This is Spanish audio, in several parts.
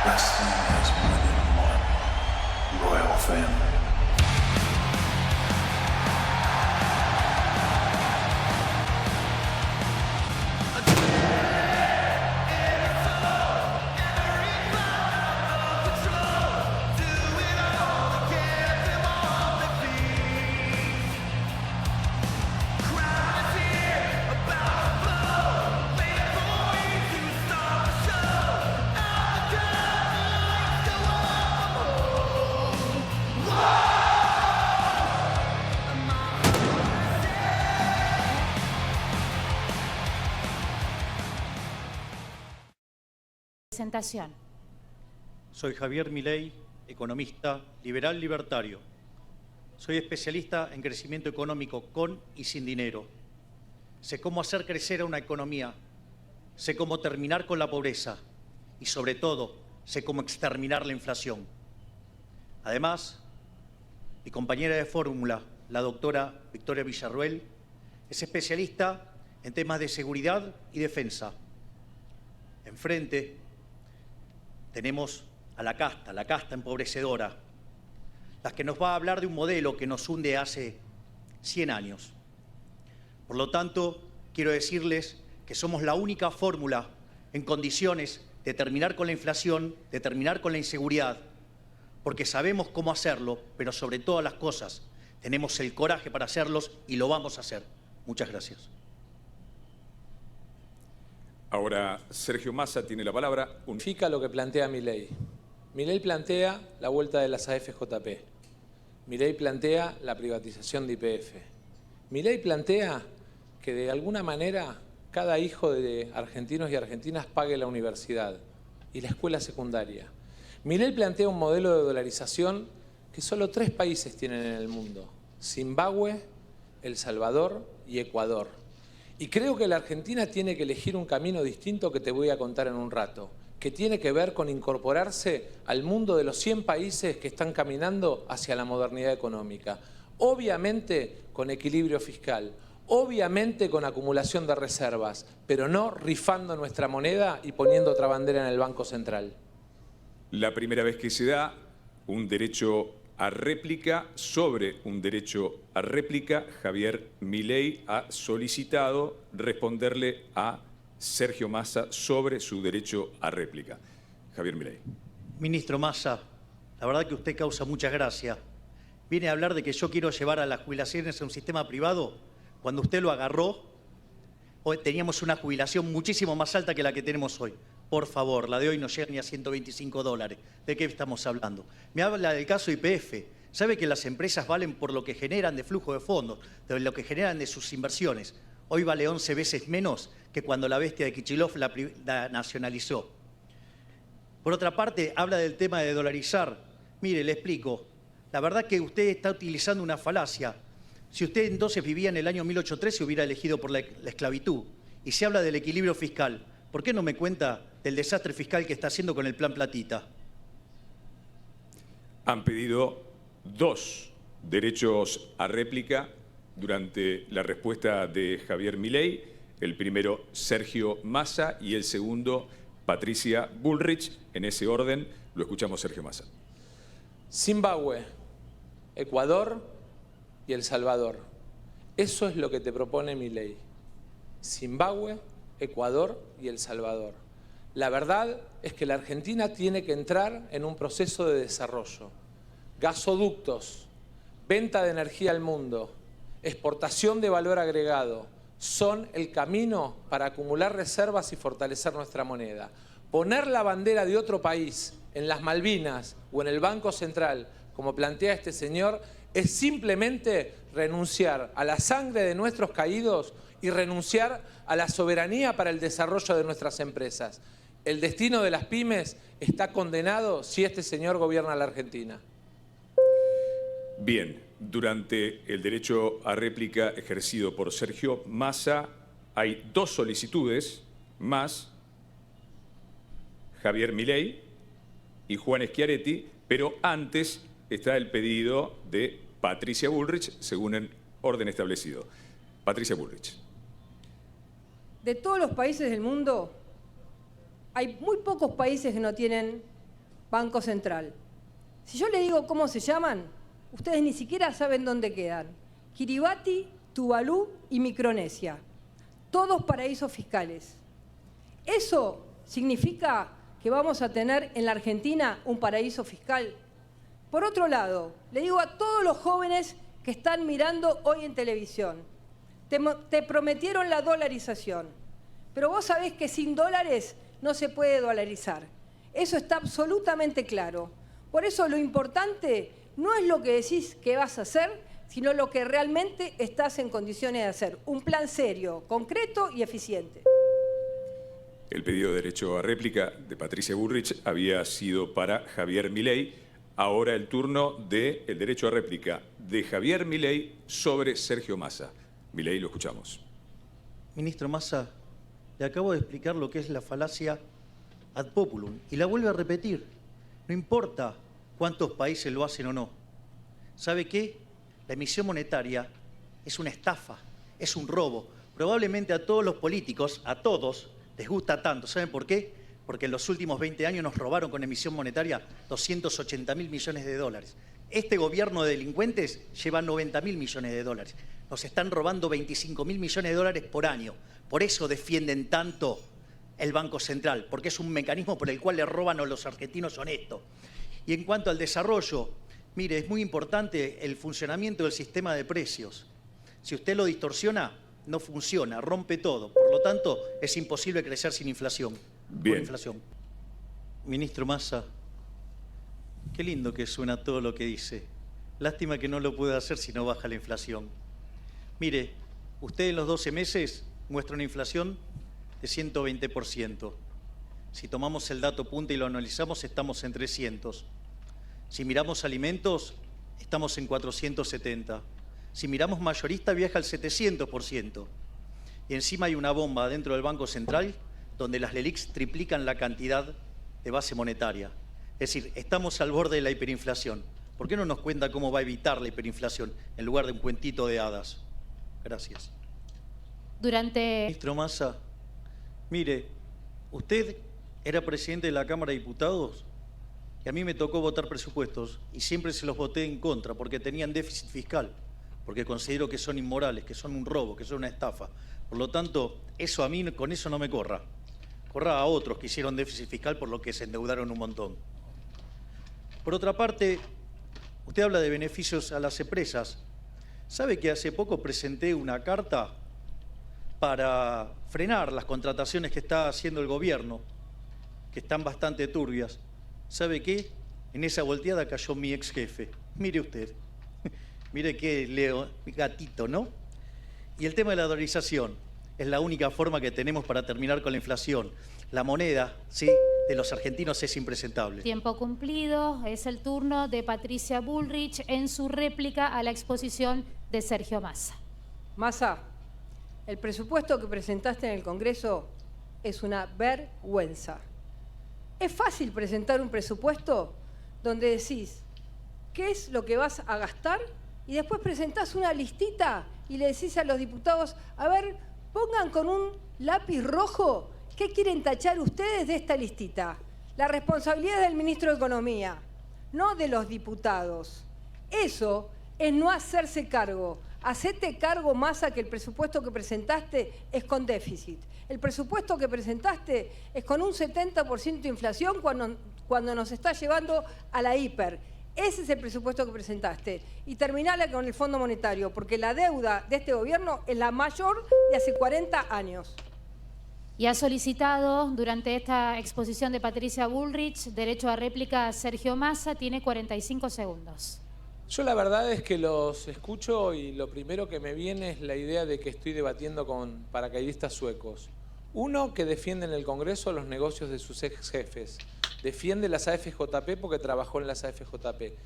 Wrestling has more than one royal family. Presentación. Soy Javier Milei, economista liberal libertario. Soy especialista en crecimiento económico con y sin dinero. Sé cómo hacer crecer a una economía, sé cómo terminar con la pobreza y, sobre todo, sé cómo exterminar la inflación. Además, mi compañera de fórmula, la doctora Victoria Villarroel, es especialista en temas de seguridad y defensa. Enfrente tenemos a la casta empobrecedora, la que nos va a hablar de un modelo que nos hunde hace 100 años. Por lo tanto, quiero decirles que somos la única fórmula en condiciones de terminar con la inflación, de terminar con la inseguridad, porque sabemos cómo hacerlo, pero sobre todas las cosas tenemos el coraje para hacerlos y lo vamos a hacer. Muchas gracias. Ahora Sergio Massa tiene la palabra. Unifica lo que plantea Milei. Milei plantea la vuelta de las AFJP. Milei plantea la privatización de YPF. Milei plantea que de alguna manera cada hijo de argentinos y argentinas pague la universidad y la escuela secundaria. Milei plantea un modelo de dolarización que solo 3 países tienen en el mundo: Zimbabue, El Salvador y Ecuador. Y creo que la Argentina tiene que elegir un camino distinto que te voy a contar en un rato, que tiene que ver con incorporarse al mundo de los 100 países que están caminando hacia la modernidad económica. Obviamente con equilibrio fiscal, obviamente con acumulación de reservas, pero no rifando nuestra moneda y poniendo otra bandera en el Banco Central. La primera vez que se da un derecho a réplica sobre un derecho a réplica, Javier Milei ha solicitado responderle a Sergio Massa sobre su derecho a réplica. Javier Milei. Ministro Massa, la verdad que usted causa mucha gracia. Viene a hablar de que yo quiero llevar a las jubilaciones a un sistema privado. Cuando usted lo agarró, hoy teníamos una jubilación muchísimo más alta que la que tenemos hoy. Por favor, la de hoy no llega ni a $125. ¿De qué estamos hablando? Me habla del caso YPF. ¿Sabe que las empresas valen por lo que generan de flujo de fondos, de lo que generan de sus inversiones? Hoy vale 11 veces menos que cuando la bestia de Kicillof la nacionalizó. Por otra parte, habla del tema de dolarizar. Mire, le explico. La verdad que usted está utilizando una falacia. Si usted entonces vivía en el año 1813, hubiera elegido por la esclavitud. Y se habla del equilibrio fiscal. ¿Por qué no me cuenta del desastre fiscal que está haciendo con el Plan Platita? Han pedido 2 derechos a réplica durante la respuesta de Javier Milei. El primero, Sergio Massa, y el segundo, Patricia Bullrich. En ese orden, lo escuchamos, Sergio Massa. Zimbabue, Ecuador y El Salvador. Eso es lo que te propone Milei. Zimbabue, Ecuador y El Salvador. La verdad es que la Argentina tiene que entrar en un proceso de desarrollo. Gasoductos, venta de energía al mundo, exportación de valor agregado son el camino para acumular reservas y fortalecer nuestra moneda. Poner la bandera de otro país en las Malvinas o en el Banco Central, como plantea este señor, es simplemente renunciar a la sangre de nuestros caídos y renunciar a la soberanía para el desarrollo de nuestras empresas. El destino de las pymes está condenado si este señor gobierna la Argentina. Bien, durante el derecho a réplica ejercido por Sergio Massa hay 2 solicitudes más, Javier Milei y Juan Schiaretti, pero antes está el pedido de Patricia Bullrich, según el orden establecido. Patricia Bullrich. De todos los países del mundo, hay muy pocos países que no tienen Banco Central. Si yo le digo cómo se llaman, ustedes ni siquiera saben dónde quedan. Kiribati, Tuvalu y Micronesia. Todos paraísos fiscales. ¿Eso significa que vamos a tener en la Argentina un paraíso fiscal? Por otro lado, le digo a todos los jóvenes que están mirando hoy en televisión, te prometieron la dolarización, pero vos sabés que sin dólares no se puede dolarizar. Eso está absolutamente claro. Por eso lo importante no es lo que decís que vas a hacer, sino lo que realmente estás en condiciones de hacer. Un plan serio, concreto y eficiente. El pedido de derecho a réplica de Patricia Bullrich había sido para Javier Milei. Ahora el turno del derecho a réplica de Javier Milei sobre Sergio Massa. Milei, lo escuchamos. Ministro Massa, le acabo de explicar lo que es la falacia ad populum y la vuelve a repetir. No importa cuántos países lo hacen o no. ¿Sabe qué? La emisión monetaria es una estafa, es un robo. Probablemente a todos los políticos, a todos, les gusta tanto. ¿Saben por qué? Porque en los últimos 20 años nos robaron con emisión monetaria 280.000 millones de dólares. Este gobierno de delincuentes lleva 90.000 millones de dólares. Nos están robando 25.000 millones de dólares por año. Por eso defienden tanto el Banco Central, porque es un mecanismo por el cual le roban a los argentinos honestos. Y en cuanto al desarrollo, mire, es muy importante el funcionamiento del sistema de precios. Si usted lo distorsiona, no funciona, rompe todo. Por lo tanto, es imposible crecer sin inflación. Bien. Por inflación. Ministro Massa, qué lindo que suena todo lo que dice. Lástima que no lo pueda hacer si no baja la inflación. Mire, usted en los 12 meses muestra una inflación de 120%. Si tomamos el dato punta y lo analizamos, estamos en 300. Si miramos alimentos, estamos en 470. Si miramos mayorista, viaja al 700%. Y encima hay una bomba dentro del Banco Central donde las LELIQs triplican la cantidad de base monetaria. Es decir, estamos al borde de la hiperinflación. ¿Por qué no nos cuenta cómo va a evitar la hiperinflación en lugar de un cuentito de hadas? Gracias. Ministro Massa, mire, usted era presidente de la Cámara de Diputados y a mí me tocó votar presupuestos y siempre se los voté en contra porque tenían déficit fiscal, porque considero que son inmorales, que son un robo, que son una estafa. Por lo tanto, eso a mí, con eso no me corra. Corra a otros que hicieron déficit fiscal por lo que se endeudaron un montón. Por otra parte, usted habla de beneficios a las empresas. ¿Sabe que hace poco presenté una carta para frenar las contrataciones que está haciendo el gobierno, que están bastante turbias? ¿Sabe qué? En esa volteada cayó mi ex jefe. Mire usted. Mire qué gatito, ¿no? Y el tema de la dolarización es la única forma que tenemos para terminar con la inflación. La moneda, sí, de los argentinos es impresentable. Tiempo cumplido. Es el turno de Patricia Bullrich en su réplica a la exposición de Sergio Massa. Massa, el presupuesto que presentaste en el Congreso es una vergüenza. Es fácil presentar un presupuesto donde decís qué es lo que vas a gastar y después presentás una listita y le decís a los diputados, a ver, pongan con un lápiz rojo qué quieren tachar ustedes de esta listita. La responsabilidad es del ministro de Economía, no de los diputados. Eso es no hacerse cargo. Hacete cargo, Massa, que el presupuesto que presentaste es con déficit. El presupuesto que presentaste es con un 70% de inflación cuando nos está llevando a la hiper. Ese es el presupuesto que presentaste. Y terminala con el Fondo Monetario, porque la deuda de este gobierno es la mayor de hace 40 años. Y ha solicitado durante esta exposición de Patricia Bullrich derecho a réplica a Sergio Massa. Tiene 45 segundos. Yo la verdad es que los escucho y lo primero que me viene es la idea de que estoy debatiendo con paracaidistas suecos. Uno que defiende en el Congreso los negocios de sus ex jefes. Defiende las AFJP porque trabajó en las AFJP.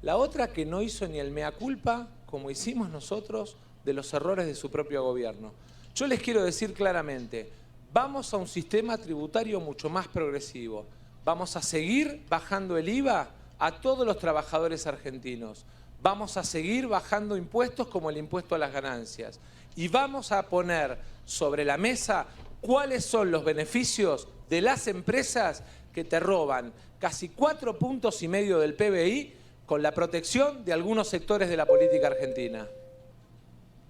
La otra que no hizo ni el mea culpa, como hicimos nosotros, de los errores de su propio gobierno. Yo les quiero decir claramente, vamos a un sistema tributario mucho más progresivo. Vamos a seguir bajando el IVA a todos los trabajadores argentinos. Vamos a seguir bajando impuestos como el impuesto a las ganancias. Y vamos a poner sobre la mesa cuáles son los beneficios de las empresas que te roban casi 4,5 puntos del PBI con la protección de algunos sectores de la política argentina.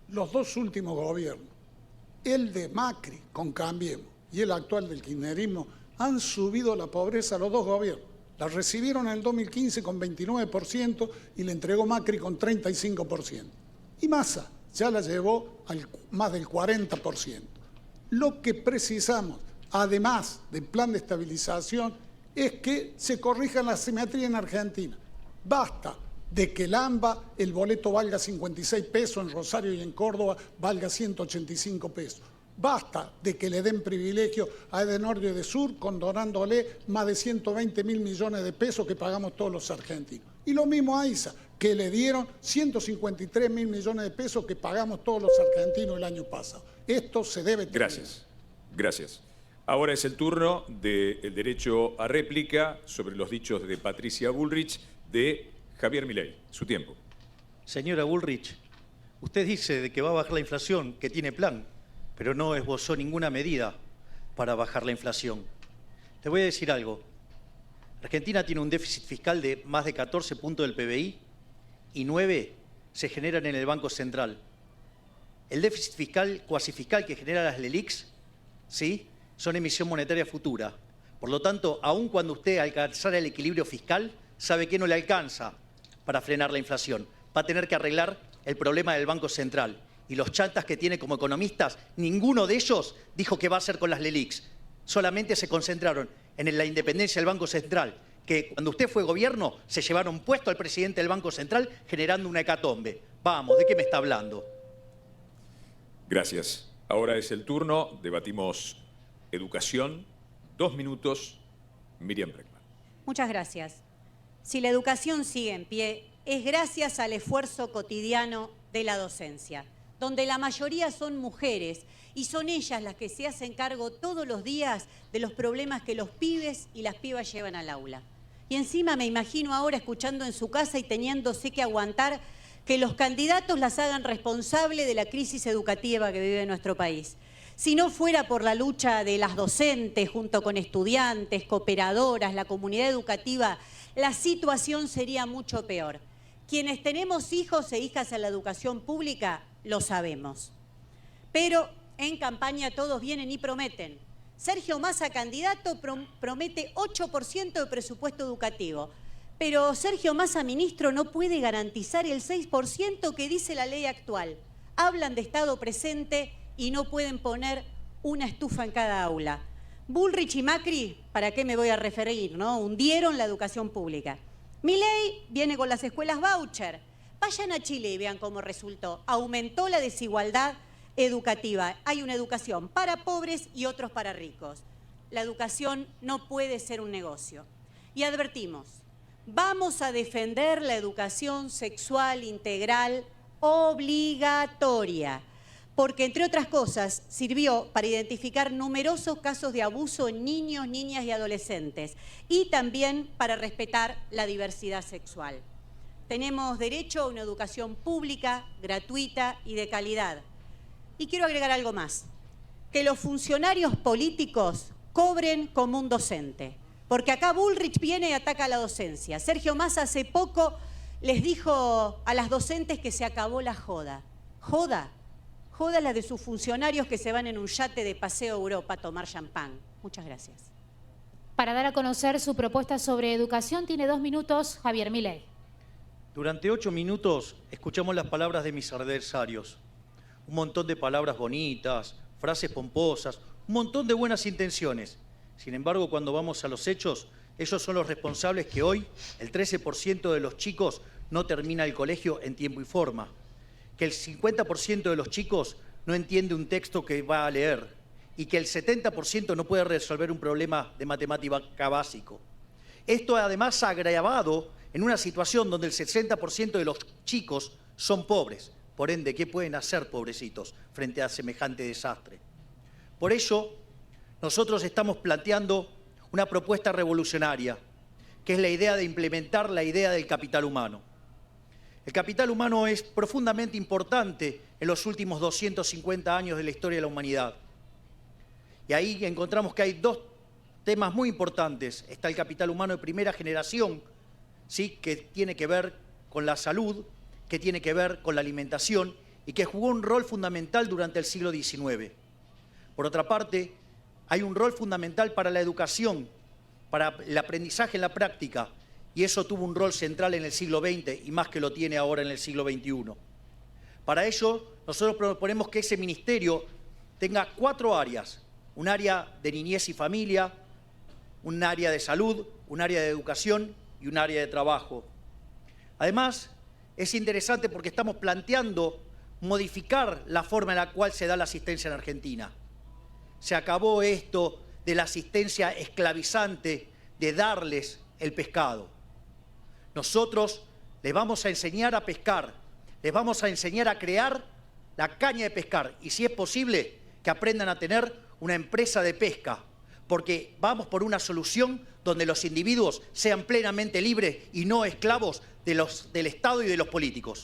Los dos últimos gobiernos, el de Macri con Cambiemos y el actual del kirchnerismo, han subido la pobreza a los dos gobiernos. La recibieron en el 2015 con 29% y le entregó Macri con 35%. Y Massa ya la llevó al más del 40%. Lo que precisamos, además del plan de estabilización, es que se corrija la asimetría en Argentina. Basta de que el AMBA, el boleto valga 56 pesos, en Rosario y en Córdoba valga 185 pesos. Basta de que le den privilegio a Edenorte y Edesur, condonándole más de 120.000 millones de pesos que pagamos todos los argentinos. Y lo mismo a ISA, que le dieron 153.000 millones de pesos que pagamos todos los argentinos el año pasado. Esto se debe terminar. Gracias. Gracias. Ahora es el turno del derecho a réplica sobre los dichos de Patricia Bullrich de Javier Milei. Su tiempo. Señora Bullrich, usted dice de que va a bajar la inflación, que tiene plan, pero no esbozó ninguna medida para bajar la inflación. Te voy a decir algo. Argentina tiene un déficit fiscal de más de 14 puntos del PBI y 9 se generan en el Banco Central. El déficit fiscal cuasifiscal que genera las LELIQs, ¿sí?, son emisión monetaria futura. Por lo tanto, aun cuando usted alcanzara el equilibrio fiscal, sabe que no le alcanza para frenar la inflación. Va a tener que arreglar el problema del Banco Central. Y los chantas que tiene como economistas, ninguno de ellos dijo qué va a hacer con las LELIQs. Solamente se concentraron en la independencia del Banco Central, que cuando usted fue gobierno se llevaron puesto al presidente del Banco Central generando una hecatombe. Vamos, ¿de qué me está hablando? Gracias. Ahora es el turno. Debatimos educación. 2 minutos. Miriam Bregman. Muchas gracias. Si la educación sigue en pie, es gracias al esfuerzo cotidiano de la docencia, donde la mayoría son mujeres y son ellas las que se hacen cargo todos los días de los problemas que los pibes y las pibas llevan al aula. Y encima me imagino ahora escuchando en su casa y teniéndose que aguantar que los candidatos las hagan responsable de la crisis educativa que vive nuestro país. Si no fuera por la lucha de las docentes junto con estudiantes, cooperadoras, la comunidad educativa, la situación sería mucho peor. Quienes tenemos hijos e hijas en la educación pública lo sabemos. Pero en campaña todos vienen y prometen. Sergio Massa, candidato, promete 8% de presupuesto educativo. Pero Sergio Massa, ministro, no puede garantizar el 6% que dice la ley actual. Hablan de Estado presente y no pueden poner una estufa en cada aula. Bullrich y Macri, ¿para qué me voy a referir, no? Hundieron la educación pública. Milei viene con las escuelas voucher. Vayan a Chile y vean cómo resultó. Aumentó la desigualdad educativa. Hay una educación para pobres y otros para ricos. La educación no puede ser un negocio. Y advertimos, vamos a defender la educación sexual integral obligatoria, porque entre otras cosas sirvió para identificar numerosos casos de abuso en niños, niñas y adolescentes y también para respetar la diversidad sexual. Tenemos derecho a una educación pública, gratuita y de calidad. Y quiero agregar algo más, que los funcionarios políticos cobren como un docente, porque acá Bullrich viene y ataca a la docencia. Sergio Massa hace poco les dijo a las docentes que se acabó la joda. ¿Joda? Joda la de sus funcionarios que se van en un yate de paseo a Europa a tomar champán. Muchas gracias. Para dar a conocer su propuesta sobre educación, tiene 2 minutos Javier Milei. Durante 8 minutos escuchamos las palabras de mis adversarios. Un montón de palabras bonitas, frases pomposas, un montón de buenas intenciones. Sin embargo, cuando vamos a los hechos, ellos son los responsables que hoy el 13% de los chicos no termina el colegio en tiempo y forma. Que el 50% de los chicos no entiende un texto que va a leer y que el 70% no puede resolver un problema de matemática básico. Esto además agravado en una situación donde el 60% de los chicos son pobres. Por ende, ¿qué pueden hacer, pobrecitos, frente a semejante desastre? Por ello, nosotros estamos planteando una propuesta revolucionaria, que es la idea de implementar la idea del capital humano. El capital humano es profundamente importante en los últimos 250 años de la historia de la humanidad. Y ahí encontramos que hay 2 temas muy importantes. Está el capital humano de primera generación, ¿sí?, que tiene que ver con la salud, que tiene que ver con la alimentación y que jugó un rol fundamental durante el siglo XIX. Por otra parte, hay un rol fundamental para la educación, para el aprendizaje en la práctica, y eso tuvo un rol central en el siglo XX y más que lo tiene ahora en el siglo XXI. Para ello, nosotros proponemos que ese ministerio tenga 4 áreas: un área de niñez y familia, un área de salud, un área de educación y un área de trabajo. Además, es interesante porque estamos planteando modificar la forma en la cual se da la asistencia en Argentina. Se acabó esto de la asistencia esclavizante, de darles el pescado. Nosotros les vamos a enseñar a pescar, les vamos a enseñar a crear la caña de pescar y, si es posible, que aprendan a tener una empresa de pesca, porque vamos por una solución donde los individuos sean plenamente libres y no esclavos del Estado y de los políticos.